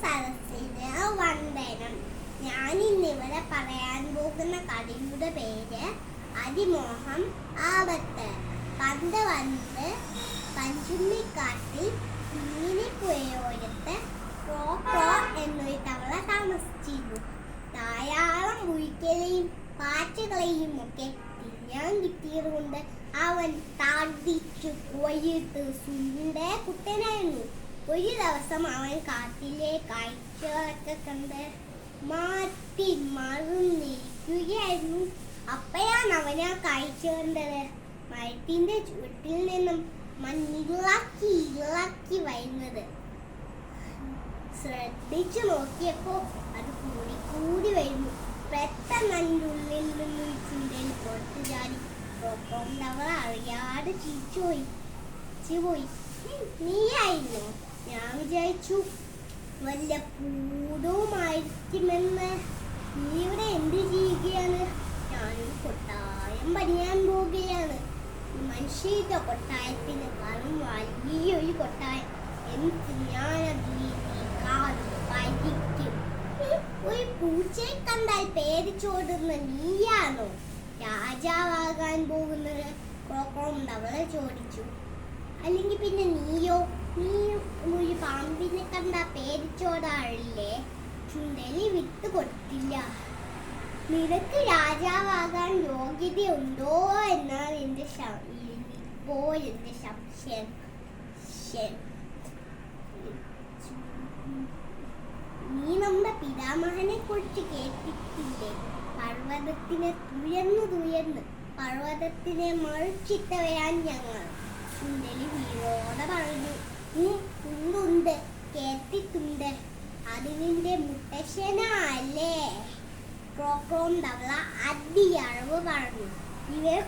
സദസ്സിന് വന്ദനം. ഞാനിന്നിവിടെ പറയാൻ പോകുന്ന കഥയുടെ പേര് അതിമോഹം ആപത്ത്. പണ്ട് വന്ന് പഞ്ചുള്ളിക്കാട്ടിൽ കുഞ്ഞിനിപ്പുഴയോരത്ത് ക്രോ എന്നൊരു തവള താമസിച്ചിരുന്നു. ധാരാളം മുഴിക്കലെയും പാറ്റകളെയും ഒക്കെ തിന്നാൻ കിട്ടിയതുകൊണ്ട് അവൻ തടിച്ചു കൊയ്ത്ത് സുണ്ടേ കുട്ടനായിരുന്നു. ഒരു ദിവസം അവൻ കാട്ടിലെ കാഴ്ചകളൊക്കെ കണ്ട് മാറ്റി മറന്നിരിക്കുകയായിരുന്നു. അപ്പോഴാണ് അവൻ ആ കാഴ്ച കണ്ടത്. മരത്തിന്റെ ചുവട്ടിൽ നിന്നും മണ്ണിളക്കി ഇളക്കി വരുന്നത്. ശ്രദ്ധിച്ചു നോക്കിയപ്പോ അത് കൂടി കൂടി വരുന്നു. പെട്ടെന്ന് അതിൻ്റെ ഉള്ളിൽ നിന്നും ചുണ്ടൻ പുറത്തു ചാടി. അവൾ അറിയാതെ ചിരിച്ചുപോയി. നീയായിരുന്നു? ഞാൻ വിചാരിച്ചു വല്ല പൂടവുമായിരിക്കുമെന്ന്. നീ ഇവിടെ എന്ത് ചെയ്യുകയാണ്? ഞാനൊരു കൊട്ടാരം പണിയാൻ പോവുകയാണ്. മനുഷ്യരുടെ കൊട്ടാരത്തിന് കാരണം വലിയൊരു കൊട്ടാരം. എനിക്ക് ഞാനതിരിക്കും. ഒരു പൂച്ചയെ കണ്ടാൽ പേടിച്ചോടുന്ന നീയാണോ രാജാവാകാൻ പോകുന്നത്? അവളെ ചോദിച്ചു. അല്ലെങ്കിൽ പിന്നെ നീയോ? നീ ഒരു പാമ്പിനെ കണ്ട പേടിച്ചോടാറില്ലേ? ചുണ്ടലി വിട്ട് കൊടുത്തില്ല. നിനക്ക് രാജാവാകാൻ യോഗ്യതയുണ്ടോ എന്നാണ് എന്റെ സംശയം. നീ നമ്മുടെ പിതാമഹനെ കുറിച്ച് കേട്ടിട്ടില്ലേ? പർവ്വതത്തിനെ തുയർന്ന് പർവ്വതത്തിനെ മറിച്ചിട്ടവരാൻ ഞങ്ങൾ. ചുണ്ടലി വീരോടെ പറഞ്ഞു. ഉണ്ട്, കേട്ടിട്ടുണ്ട്. അത് നിന്റെ മുത്തശ്ശനല്ലേ? തവള അടിയളവ് പറഞ്ഞു. ഇവരെ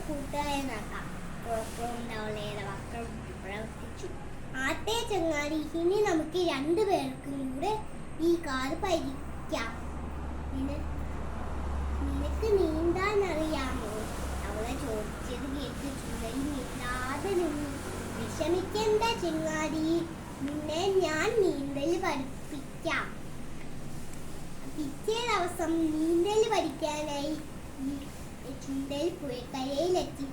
കൂട്ടുകാരനാക്കാം. തവളയുടെ വാക്കൾ പ്രവർത്തിച്ചു. ആട്ടെ ചങ്ങാതി, ഇനി നമുക്ക് രണ്ടുപേർക്കും കൂടെ ഈ കാട് പരിക്കാം. നിനക്ക് നീന്താൻ അറിയാമോ? അവളെ ചോദിച്ചത് കേട്ട് ചുണ്ടലി നീന്താതെ നിന്നു. വിഷമിക്കണ്ട ചങ്ങാതി, നിന്നെ ഞാൻ നീന്തൽ പഠിപ്പിക്കാം. പിറ്റേ ദിവസം നീന്തൽ പഠിക്കാനായി ചുണ്ടലി പുഴക്കരയിലെത്തി.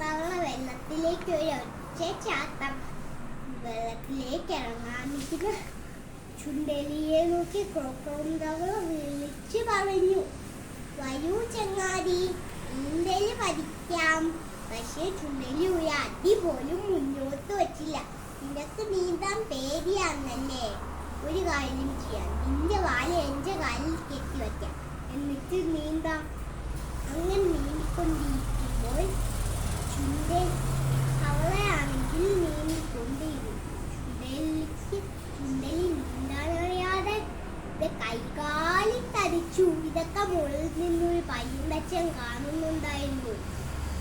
തവള വെള്ളത്തിലേക്ക് ഒരു ഒറ്റ ചാട്ടം. വെള്ളത്തിലേക്ക് ഇറങ്ങാനിരിക്കുന്ന ചുണ്ടലിയെ നോക്കി തവള വിളിച്ചു പറഞ്ഞു. വരൂ ചങ്ങാതി, നീന്തൽ പഠിക്കാം. പക്ഷേ ചുണ്ടലി ഒരു അടി പോലും മുന്നോട്ട് വച്ചില്ല. നിനക്ക് നീന്താൻ പേടിയാണല്ലേ? ഒരു കാര്യം ചെയ്യാം, നിന്റെ വാല എന്റെ കാലിൽ കെട്ടി വയ്ക്കാം, എന്നിട്ട് നീന്താം. അങ്ങനെ നീന്തിക്കൊണ്ടിരിക്കുമ്പോൾ തവളയാണെങ്കിൽ നീന്തിക്കൊണ്ടിരുന്നു. ചുണ്ടലി നീന്താനറിയാതെ കൈകാലി തടിച്ചു. ഇതൊക്കെ മുകളിൽ നിന്നൊരു പൈന്തച്ചൻ കാണുന്നുണ്ടായിരുന്നു.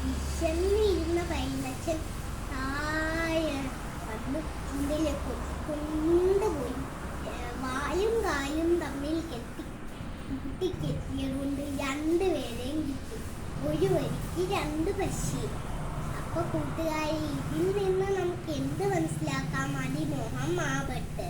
വിശന്നിരുന്ന പൈന്തച്ചൻ താഴെ വന്ന് ചുണ്ടലിയെ കൊണ്ടുപോയി. വായും കാലും തമ്മിൽ കൂട്ടിക്കെട്ടിയതുകൊണ്ട് രണ്ടുപേരെയും കിട്ടി. ഒരു വരിക്ക് രണ്ട് പക്ഷി. അപ്പൊ കൂട്ടുകാരി, ഇതിൽ നിന്ന് നമുക്ക് എന്ത് മനസ്സിലാക്കാം? അതിമോഹം ആപത്ത്.